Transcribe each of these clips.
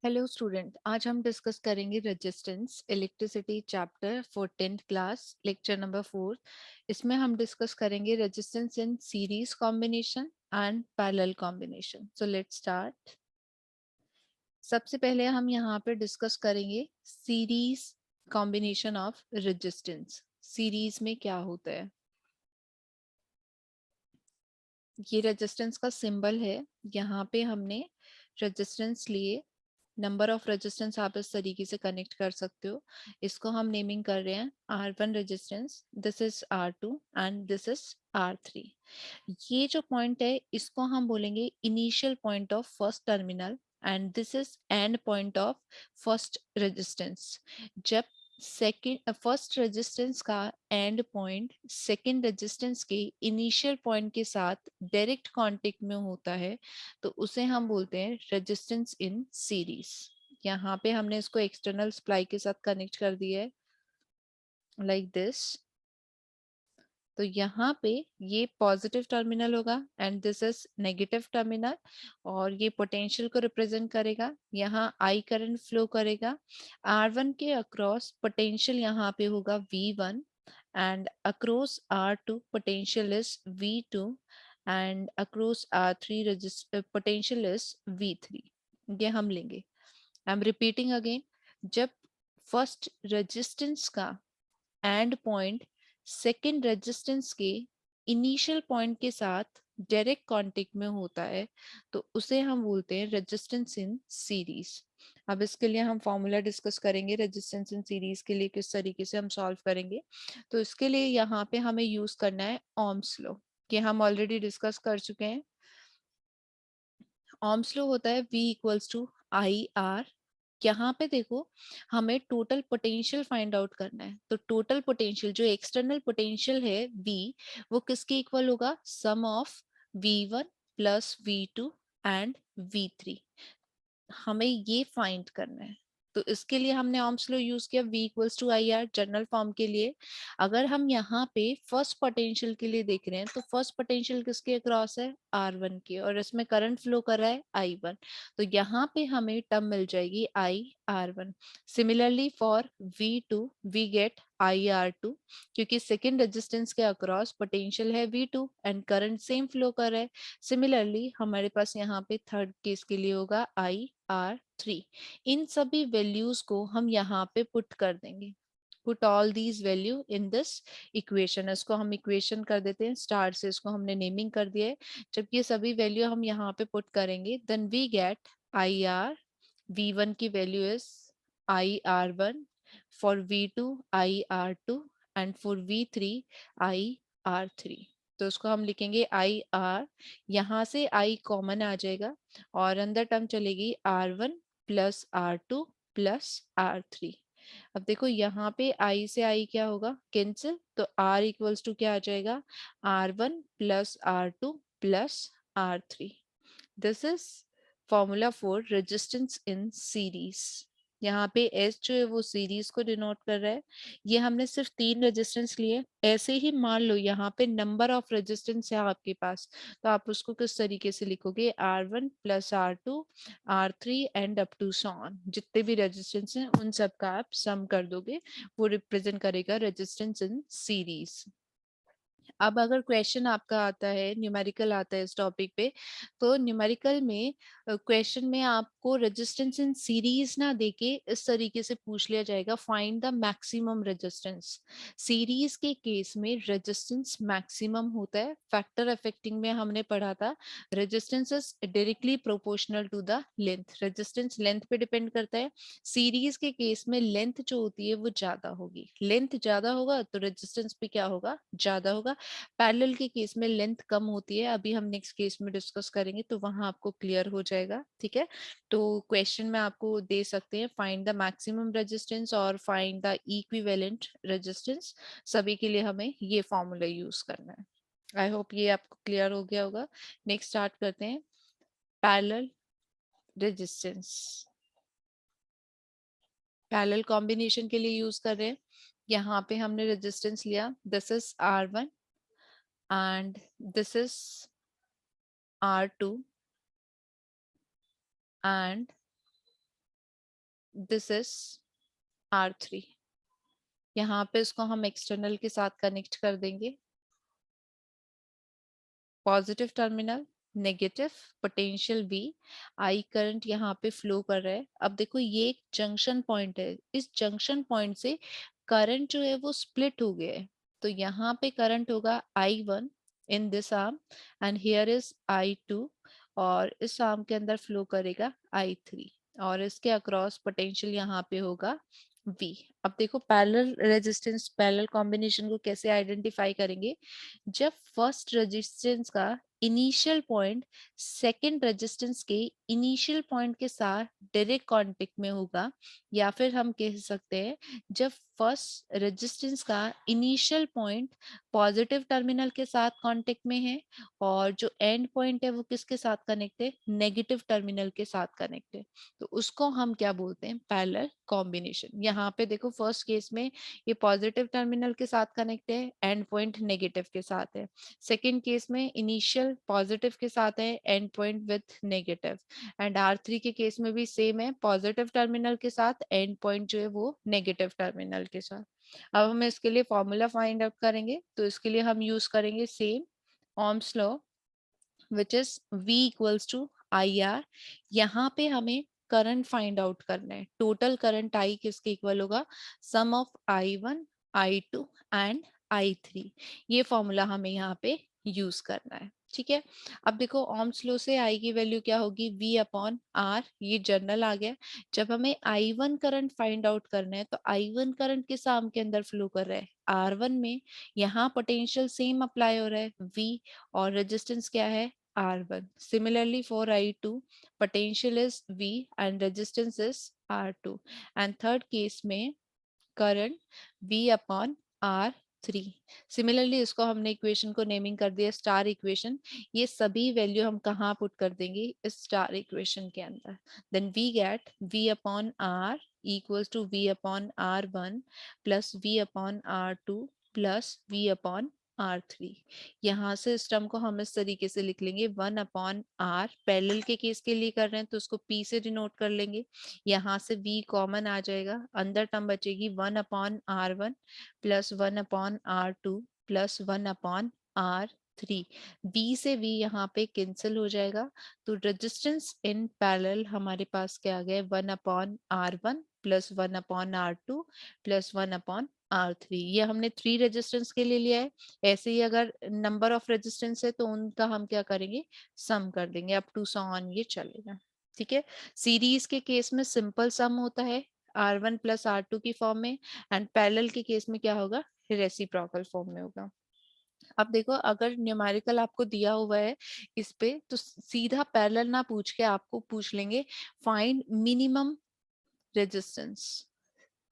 Hello student, आज हम discuss करेंगे resistance electricity chapter for 10th class lecture number 4। इसमें हम डिस्कस करेंगे resistance in series combination and parallel combination. So let's start. सबसे पहले हम यहाँ पे डिस्कस करेंगे series combination of resistance. Series में क्या होता है, ये रेजिस्टेंस का सिंबल है। यहाँ पे हमने रेजिस्टेंस लिए, नंबर ऑफ रेजिस्टेंस आप इस तरीके से कनेक्ट कर सकते हो। इसको हम नेमिंग कर रहे हैं R1 resistance, this is R2 and this is R3। ये जो पॉइंट है इसको हम बोलेंगे initial point of first terminal and this is and point of first resistance. जब सेकेंड फर्स्ट रेजिस्टेंस का एंड पॉइंट सेकेंड रेजिस्टेंस के इनिशियल पॉइंट के साथ डायरेक्ट कांटेक्ट में होता है तो उसे हम बोलते हैं रेजिस्टेंस इन सीरीज। यहाँ पे हमने इसको एक्सटर्नल सप्लाई के साथ कनेक्ट कर दिया है लाइक दिस। तो यहाँ पे ये पॉजिटिव टर्मिनल होगा and this is negative terminal, और ये पोटेंशियल को रिप्रेजेंट करेगा। यहाँ आई करंट फ्लो करेगा। R1 के अक्रॉस पोटेंशियल यहाँ पे होगा V1 and across R2 potential is V2 and across R3 potential is V3। ये हम लेंगे। I am repeating again. जब फर्स्ट रेजिस्टेंस का एंड पॉइंट सेकेंड रेजिस्टेंस के इनिशियल पॉइंट के साथ डायरेक्ट कांटेक्ट में होता है तो उसे हम बोलते हैं रेजिस्टेंस इन सीरीज। अब इसके लिए हम फॉर्मूला डिस्कस करेंगे रेजिस्टेंस इन सीरीज के लिए किस तरीके से हम सॉल्व करेंगे। तो इसके लिए यहाँ पे हमें यूज करना है ओम्स लॉ, कि हम ऑलरेडी डिस्कस कर चुके हैं। ओम्स लॉ होता है V equals to I R. यहाँ पे देखो, हमें टोटल पोटेंशियल फाइंड आउट करना है। तो टोटल पोटेंशियल जो एक्सटर्नल पोटेंशियल है V, वो किसके इक्वल होगा, sum of V1 plus V2 and V3। हमें ये फाइंड करना है। तो इसके लिए हमने ओम्स लॉ यूज किया V equals to I R general form के लिए। अगर हम यहाँ पे फर्स्ट पोटेंशियल के लिए देख रहे हैं तो फर्स्ट पोटेंशियल किसके अक्रॉस है, R1 के, और इसमें करंट फ्लो कर रहा है I1। तो यहाँ पे हमें टर्म मिल जाएगी IR1। Similarly for V2 we get IR2, क्योंकि सेकेंड रेजिस्टेंस के अक्रॉस पोटेंशियल है V2 and current same flow कर रहा है। सिमिलरली हमारे पास यहाँ पे थर्ड केस के लिए होगा IR3। इन सभी वैल्यूज को हम यहाँ पे पुट कर देंगे। Put all these value in this equation. इसको हम इक्वेशन कर देते हैं स्टार से, इसको हमने नेमिंग कर दिया है। जब ये सभी वैल्यू हम यहाँ पे पुट करेंगे then we gate IR। V1 की value is IR1, for V2 IR2 and for V3 IR3। तो उसको हम लिखेंगे IR, यहाँ से I कॉमन आ जाएगा और अंदर टर्म चलेगी R1 plus R2 plus R3। अब देखो यहाँ पे I से I क्या होगा, कैंसिल, तो R इक्वल्स टू क्या आ जाएगा, R1 plus R2 plus R3। This is formula for resistance in series. यहाँ पे S जो है वो सीरीज को डिनोट कर रहा है। ये हमने सिर्फ 3 रेजिस्टेंस लिए। ऐसे ही मान लो यहाँ पे नंबर ऑफ रेजिस्टेंस है आपके पास, तो आप उसको किस तरीके से लिखोगे, R1 plus R2 R3 and up to so on. जितने भी रेजिस्टेंस हैं उन सब का आप सम कर दोगे, वो रिप्रेजेंट करेगा रेजिस्टेंस इन सीरीज। अब अगर क्वेश्चन आपका आता है, न्यूमेरिकल आता है इस टॉपिक पे, तो न्यूमेरिकल में क्वेश्चन में आपको रेजिस्टेंस इन सीरीज ना देके इस तरीके से पूछ लिया जाएगा, find the maximum resistance. Series के केस में रेजिस्टेंस मैक्सिमम होता है। फैक्टर अफेक्टिंग में हमने पढ़ा था resistance is directly proportional to the length. Resistance length पे डिपेंड करता है। सीरीज के केस में लेंथ जो होती है वो ज्यादा होगी, लेंथ ज्यादा होगा तो रेजिस्टेंस भी क्या होगा, ज्यादा होगा। पैरेलल के केस में लेंथ कम होती है, अभी हम नेक्स्ट केस में डिस्कस करेंगे तो वहां आपको क्लियर हो जाएगा। ठीक है, तो क्वेश्चन में आपको दे सकते हैं फाइंड द मैक्सिमम रेजिस्टेंस और फाइंड द इक्विवेलेंट रेजिस्टेंस। सभी के लिए हमें ये फॉर्मूला यूज करना है। आई होप ये आपको क्लियर हो गया होगा। नेक्स्ट स्टार्ट करते हैं पैरेलल रेजिस्टेंस। पैरेलल कॉम्बिनेशन के लिए यूज कर रहे हैं। यहाँ पे हमने रेजिस्टेंस लिया, this is R1 and this is R2 and this is R3। यहाँ पे इसको हम एक्सटर्नल के साथ कनेक्ट कर देंगे, positive terminal, negative, potential V, I current यहाँ पे फ्लो कर रहा है। अब देखो ये एक जंक्शन पॉइंट है, इस जंक्शन पॉइंट से करंट जो है वो स्प्लिट हो गया है। तो यहाँ पे करंट होगा I1 in this arm and here is I2, और इस आर्म के अंदर फ्लो करेगा I3, और इसके अक्रॉस पोटेंशियल यहाँ पे होगा V। अब देखो पैरेलल रेजिस्टेंस, पैरेलल कॉम्बिनेशन को कैसे आइडेंटिफाई करेंगे? जब फर्स्ट रेजिस्टेंस का इनिशियल पॉइंट सेकंड रेजिस्टेंस के इनिशियल पॉइंट के साथ डायरेक्ट कांटेक्ट में होगा, या फिर हम कह सकते हैं जब फर्स्ट रेजिस्टेंस का इनिशियल पॉइंट पॉजिटिव टर्मिनल के साथ कांटेक्ट में है, और जो एंड पॉइंट है वो किसके साथ कनेक्ट है? नेगेटिव टर्मिनल के साथ कनेक्ट है। तो उसको हम क्या बोलते हैं? Parallel combination. यहाँ पे देखो फर्स्ट केस में ये पॉजिटिव टर्मिनल के साथ कनेक्ट है, एंड पॉइंट नेगेटिव के साथ है। सेकेंड केस में इनिशियल पॉजिटिव के साथ है, and point with negative. And R3 के केस में भी सेम है, पॉजिटिव टर्मिनल के साथ, एंड पॉइंट जो है वो नेगेटिव टर्मिनल के साथ। अब हम इसके लिए फॉर्मूला फाइंड आउट करेंगे, तो इसके लिए हम यूज करेंगे same Ohm's law, which is V equals to IR। यहाँ पे हमें करंट फाइंड आउट करना है। टोटल करंट I किसके इक्वल होगा? Sum of I1, I2 and I3। ये फॉर्मूला हमें यहाँ पे यूज करना है, ठीक है। अब देखो ओम्स लॉ से I की वैल्यू क्या होगी? V अपॉन R, ये जनरल आ गया। जब हमें I1 करंट फाइंड आउट करना है, तो I1 करंट किस आर्म के अंदर फ्लो कर रहा है? R1 में। यहाँ पोटेंशियल सेम अप्लाई हो रहा है V, और रेजिस्टेंस क्या है? R1. Similarly for I2, potential is V and resistance is R2. And third case में current V upon R3। Similarly इसको हमने इक्वेशन को नेमिंग कर दिया स्टार इक्वेशन। ये सभी वैल्यू हम कहाँ पुट कर देंगे? इस स्टार इक्वेशन के अंदर। Then we get V upon R equals to V upon R1 plus V upon R2 plus V upon R3। यहाँ से इस टर्म को हम इस तरीके से लिख लेंगे 1 अपॉन R, पैरेलल के केस के लिए कर रहे हैं तो उसको P से डिनोट कर लेंगे। यहाँ से V कॉमन आ जाएगा, अंदर टर्म बचेगी 1 upon R1 plus 1 upon R2 plus 1 upon R3। V से V यहाँ पे कैंसिल हो जाएगा, तो रेजिस्टेंस इन पैरेलल हमारे पास क्या आ गया? 1 upon R1 plus 1 upon R2 plus 1 upon R3। ये हमने 3 रेजिस्टेंस के लिए लिया है। ऐसे ही अगर नंबर ऑफ रेजिस्टेंस है तो उनका हम क्या करेंगे? सम कर देंगे, अप टू सो ऑन ये चलेगा, ठीक है। सीरीज के केस में सिंपल सम होता है R1 प्लस R2 की फॉर्म में, एंड पैरेलल के केस में क्या होगा? रेसिप्रोकल फॉर्म में होगा। अब देखो अगर न्यूमेरिकल आपको दिया हुआ है इस पे, तो सीधा पैरेलल ना पूछ के आपको पूछ लेंगे फाइंड मिनिमम रेजिस्टेंस।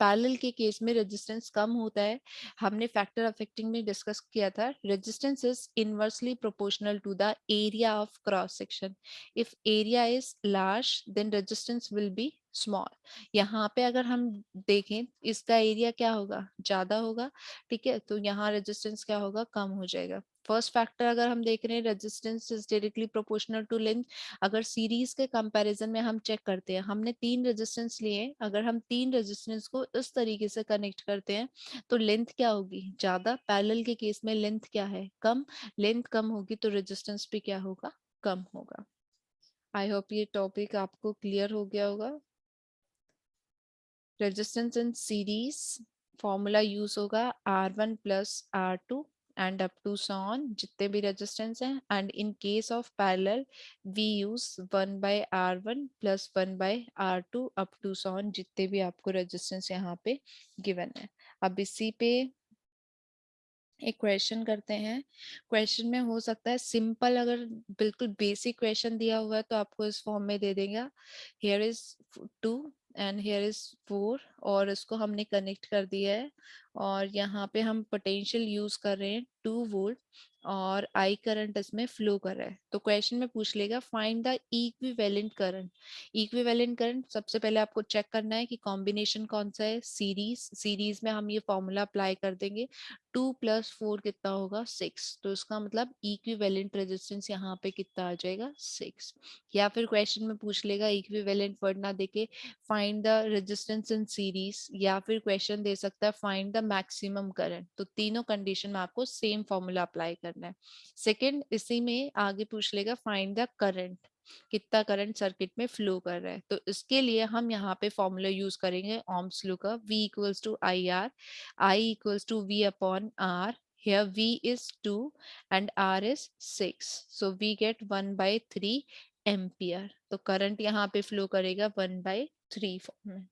पैरेलल के केस में रेजिस्टेंस कम होता है। हमने फैक्टर अफेक्टिंग में डिस्कस किया था, resistance is inversely proportional to the area of cross section. If area is large then resistance will be small. यहाँ पे अगर हम देखें इसका एरिया क्या होगा? ज्यादा होगा, ठीक है, तो यहाँ रेजिस्टेंस क्या होगा? कम हो जाएगा। फर्स्ट फैक्टर अगर हम देख रहे हैं resistance is directly proportional to length. अगर सीरीज के कंपैरिजन में हम चेक करते हैं, हमने 3 रेजिस्टेंस लिए, अगर हम 3 रेजिस्टेंस को इस तरीके से कनेक्ट करते हैं तो लेंथ क्या होगी? ज्यादा। पैरेलल के केस में लेंथ क्या है? कम। लेंथ कम होगी तो रेजिस्टेंस भी क्या होगा? कम होगा। आई होप ये टॉपिक आपको क्लियर हो गया होगा। Resistance in series formula use होगा R1 plus R2 and up to so on, जितने भी रेजिस्टेंस हैं। And in case of parallel we use 1 by R1 plus 1 by R2 up to so on, जितने भी आपको रेजिस्टेंस यहाँ पे given है। अब इसी पे एक क्वेश्चन करते हैं। क्वेश्चन में हो सकता है सिंपल, अगर बिल्कुल बेसिक क्वेश्चन दिया हुआ है तो आपको इस फॉर्म में दे देगा, here is 2 and here is 4, और इसको हमने कनेक्ट कर दिया है, और यहाँ पे हम पोटेंशियल यूज कर रहे हैं 2 वोल्ट, और आई करंट इसमें फ्लो कर रहा है। तो क्वेश्चन में पूछ लेगा find the equivalent current. Equivalent current सबसे पहले आपको चेक करना है कि कॉम्बिनेशन कौन सा है। सीरीज में हम ये फॉर्मूला अप्लाई कर देंगे, 2 + 4 कितना होगा 6, तो इसका मतलब इक्विवेलेंट रेजिस्टेंस यहाँ पे कितना आ जाएगा 6। या फिर क्वेश्चन में पूछ लेगा इक्विवेलेंट वर्ड ना देके find the resistance in series, या फिर क्वेश्चन दे सकता है फाइंड द मैक्सिमम करंट। तो तीनों कंडीशन में आपको सेम फॉर्मूला अप्लाई करना है। सेकंड, इसी में आगे पूछ लेगा फाइंड द करंट, कितना करंट सर्किट में फ्लो कर रहा है। तो इसके लिए हम यहाँ पे फॉर्मूला यूज करेंगे ओम्स लॉ का, V equals to I R, I equals to V upon R. Here V is 2 and R is 6. So we get 1/3 ampere. तो करंट यहाँ पे फ्लो करेगा 1/3 फॉर्म में।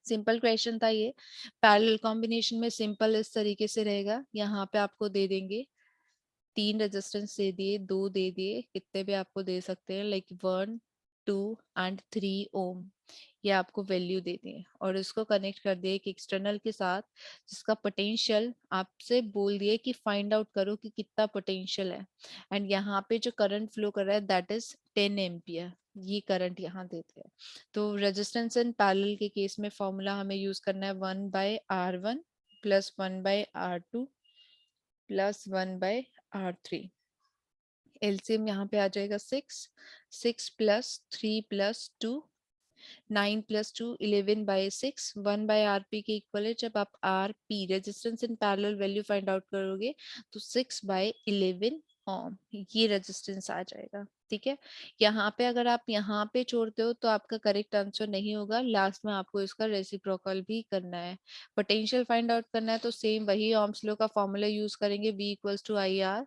सिंपल क्वेश्चन था ये। पैरेलल कॉम्बिनेशन में सिंपल इस तरीके से रहेगा, यहाँ पे आपको दे देंगे 3 रेजिस्टेंस दे दिए, 2 दे दिए, कितने भी आपको दे सकते हैं, लाइक 1, 2 एंड 3 ओम, ये आपको वैल्यू दे दिए और इसको कनेक्ट कर दिए एक एक्सटर्नल के साथ, जिसका पोटेंशियल आपसे बोल दिए कि फाइंड आउट करो कि कितना पोटेंशियल है। एंड यहाँ पे जो करंट फ्लो कर रहा है दैट इज 10 एम्पियर, ये करंट यहाँ देते हैं। तो रेजिस्टेंस इन पैरेलल के केस में फॉर्मूला हमें यूज करना है 1/R1 plus 1/R2 plus 1/R3। LCM यहाँ पे आ जाएगा 6, 6 + 3 + 2, 9 + 2 11/6, 1/RP के इक्वल है। जब आप RP resistance in parallel value find out करोगे तो 6/11 ओम ये रेजिस्टेंस आ जाएगा। ठीक है, यहाँ पे अगर आप यहाँ पे छोड़ते हो तो आपका करेक्ट आंसर नहीं होगा, लास्ट में आपको इसका रेसिप्रोकल भी करना है। पोटेंशियल फाइंड आउट करना है तो सेम वही ओम्स लॉ का फॉर्मूला यूज करेंगे, V equals to I R.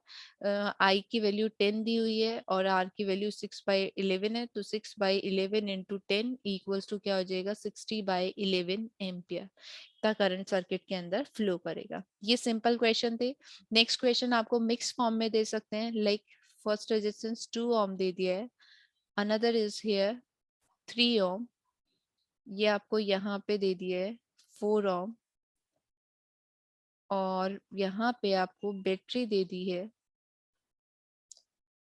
I की वैल्यू 10 दी हुई है और R की वैल्यू 6/11 है, तो 6/11 इंटू 10 इक्वल्स टू क्या हो जाएगा 60/11 एम्पियर। इतना करंट सर्किट के अंदर फ्लो करेगा। ये सिंपल क्वेश्चन थे। नेक्स्ट क्वेश्चन आपको मिक्स फॉर्म में दे सकते हैं, लाइक फर्स्ट रेजिस्टेंस 2 ओम दे दिया है, अनदर इज हियर 3 ओम, ये आपको यहाँ पे दे दिया है 4 ओम, और यहाँ पे आपको बैटरी दे दी है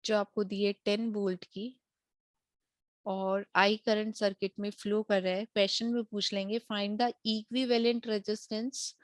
जो आपको दी है 10 वोल्ट की, और आई करंट सर्किट में फ्लो कर रहा है। क्वेश्चन में पूछ लेंगे find the equivalent resistance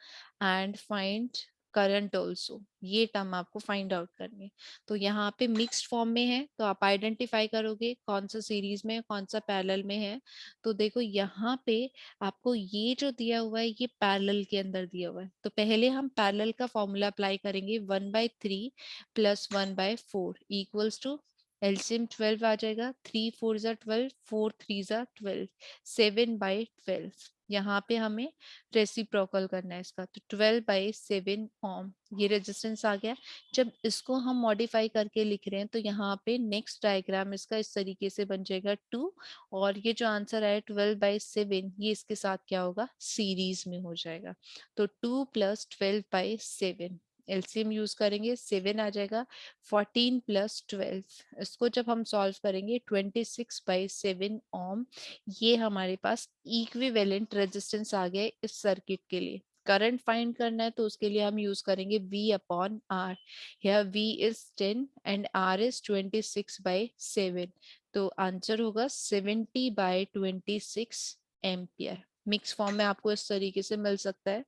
and find current also, ये टर्म आपको फाइंड आउट करनी है। तो यहाँ पे मिक्स्ड फॉर्म में है तो आप आइडेंटिफाई करोगे कौन सा सीरीज में कौन सा पैरेलल में है। तो देखो यहाँ पे आपको ये जो दिया हुआ है ये पैरेलल के अंदर दिया हुआ है, तो पहले हम पैरेलल का फॉर्मूला अप्लाई करेंगे 1/3 + 1/4 इक्वल्स टू एलसीएम 12 आ जाएगा, 3 4 जा 12, 4 3 जा 12, 7/12। यहाँ पे हमें रेसिप्रोकल करना है इसका, तो 12/7 ओम ये रेजिस्टेंस आ गया। जब इसको हम मॉडिफाई करके लिख रहे हैं तो यहाँ पे नेक्स्ट डायग्राम इसका इस तरीके से बन जाएगा 2, और ये जो आंसर आया 12/7 ये इसके साथ क्या होगा सीरीज में हो जाएगा। तो 2 + 12/7 एलसीएम यूज करेंगे 7 आ जाएगा, 14 + 12 इसको जब हम सॉल्व करेंगे 26/7 ओम, ये हमारे पास इक्विवेलेंट रेजिस्टेंस आ गया इस सर्किट के लिए। करंट फाइंड करना है तो उसके लिए हम यूज करेंगे V अपॉन R। यहाँ V is 10 and R is 26/7, तो आंसर होगा 70/26 एम्पियर। मिक्स फॉर्म में आपको इस तरीके से मिल सकता है।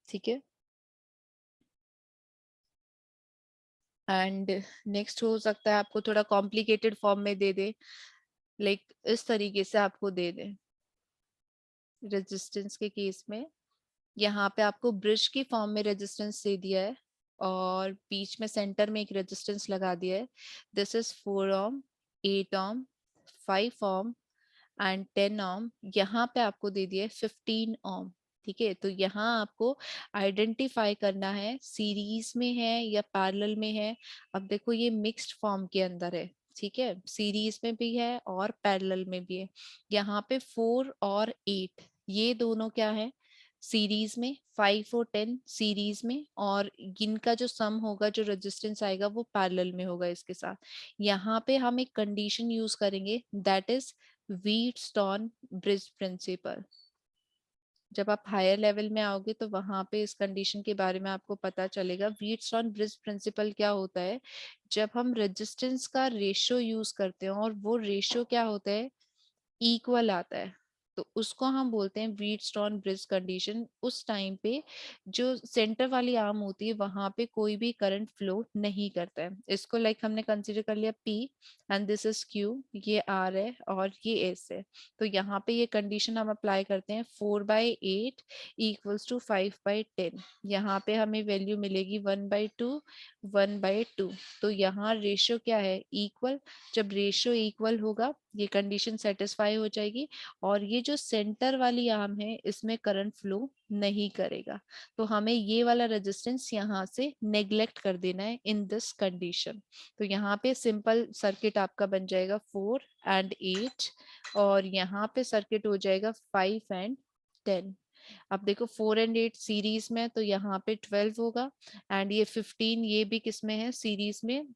ठीक है, एंड नेक्स्ट हो सकता है आपको थोड़ा कॉम्प्लिकेटेड फॉर्म में दे दे, लाइक इस तरीके से आपको दे दे। रेजिस्टेंस के केस में यहाँ पे आपको ब्रिज की फॉर्म में रेजिस्टेंस दे दिया है और बीच में सेंटर में एक रेजिस्टेंस लगा दिया है। This is 4 ohm, 8 ohm, 5 ohm and 10 ohm. यहाँ पे आपको दे दिया है 15 ओम। ठीक है, तो यहाँ आपको आइडेंटिफाई करना है सीरीज में है या पैरेलल में है। अब देखो ये मिक्स्ड फॉर्म के अंदर है, ठीक है, सीरीज में भी है और पैरेलल में भी है। यहाँ पे 4 और 8 ये दोनों क्या है सीरीज में, 5 और 10 सीरीज में, और इनका जो सम होगा जो रेजिस्टेंस आएगा वो पैरेलल में होगा इसके साथ। यहाँ पे हम एक कंडीशन यूज करेंगे that is Wheatstone bridge principle. जब आप हायर लेवल में आओगे तो वहां पे इस कंडीशन के बारे में आपको पता चलेगा। व्हीटस्टोन ब्रिज प्रिंसिपल क्या होता है, जब हम रेजिस्टेंस का रेशियो यूज करते हैं और वो रेशियो क्या होता है इक्वल आता है, तो उसको हम बोलते हैं व्हीटस्टोन ब्रिज कंडीशन। उस टाइम पे जो सेंटर वाली आर्म होती है वहां पे कोई भी करंट फ्लो नहीं करता है। इसको लाइक हमने कंसीडर कर लिया P and this is Q, ये R है और ये S है। तो यहाँ पे ये कंडीशन हम अप्लाई करते हैं 4/8 इक्वल्स टू 5/10। यहाँ पे हमें वैल्यू मिलेगी 1/2 1/2। तो यहाँ रेशियो क्या है, इक्वल। जब रेशियो इक्वल होगा ये कंडीशन सेटिस्फाई हो जाएगी और ये जो सेंटर वाली आर्म है इसमें करंट फ्लो नहीं करेगा। तो हमें ये वाला रेजिस्टेंस यहाँ से नेग्लेक्ट कर देना है इन दिस कंडीशन। तो यहाँ पे सिंपल सर्किट आपका बन जाएगा 4 एंड 8 और यहाँ पे सर्किट हो जाएगा 5 एंड 10। अब देखो 4 एंड 8 सीरीज में, तो यहाँ पे 12 होगा एंड ये 15 ये भी किसमें है, सीरीज में।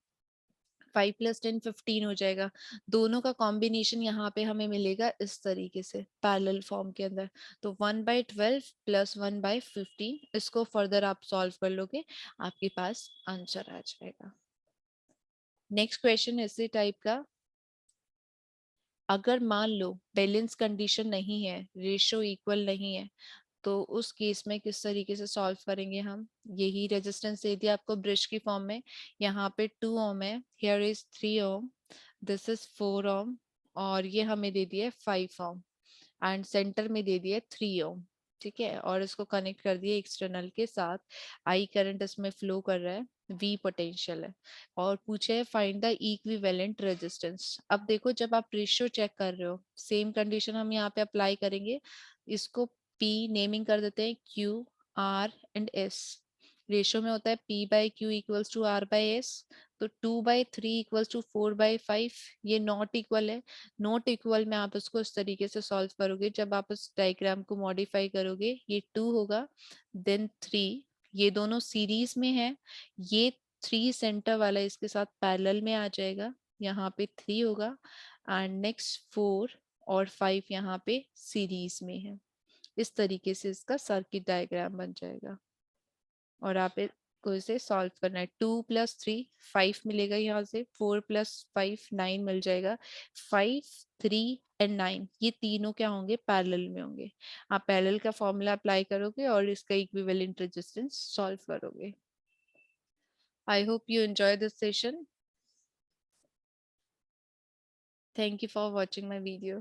5 + 10 15 हो जाएगा। दोनों का कॉम्बिनेशन यहाँ पे हमें मिलेगा इस तरीके से पैरेलल फॉर्म के अंदर। तो 1/12 + 1/15, इसको फर्दर आप सॉल्व कर लोगे, आपके पास आंसर आ जाएगा। नेक्स्ट क्वेश्चन इसी टाइप का। अगर मान लो बैलेंस कंडीशन नहीं है, रेशियो इक्वल नहीं है, तो उस केस में किस तरीके से सॉल्व करेंगे हम। यही रेजिस्टेंस दे दिया आपको ब्रिज की फॉर्म में। यहाँ पे 2 ओम है, here is 3 ohm, this is 4 ohm और ये हमें दे दिया 5 ओम एंड सेंटर में दे दिया 3 ओम। ठीक है, और इसको कनेक्ट कर दिए एक्सटर्नल के साथ। आई करंट इसमें फ्लो कर रहा है, वी पोटेंशियल है और पूछे है फाइंड द इक्विवेलेंट रेजिस्टेंस। अब देखो जब आप रेशियो चेक कर रहे हो सेम कंडीशन हम यहाँ पे अप्लाई करेंगे। इसको P नेमिंग कर देते हैं, Q R and S। Ratio में होता है P/Q इक्वल्स टू R/S। तो 2/3 इक्वल्स टू 4/5, ये नॉट इक्वल है। नॉट इक्वल में आप इसको इस तरीके से सॉल्व करोगे, जब आप इस डायग्राम को मॉडिफाई करोगे ये 2 होगा देन 3, ये दोनों सीरीज में है। ये 3 सेंटर वाला इसके साथ पैरेलल में आ जाएगा, यहाँ पे 3 होगा एंड नेक्स्ट 4 और 5 यहाँ पे सीरीज में है। इस तरीके से इसका सर्किट डायग्राम बन जाएगा और आप को इसे सॉल्व करना है। 2 + 3 5 मिलेगा, यहाँ से 4 + 5 9 मिल जाएगा। 5 3 एंड 9 ये तीनों क्या होंगे, पैरेलल में होंगे। आप पैरेलल का फॉर्मूला अप्लाई करोगे और इसका इक्विवेलेंट रेजिस्टेंस सॉल्व करोगे। I hope you enjoy this session. Thank you for watching my video.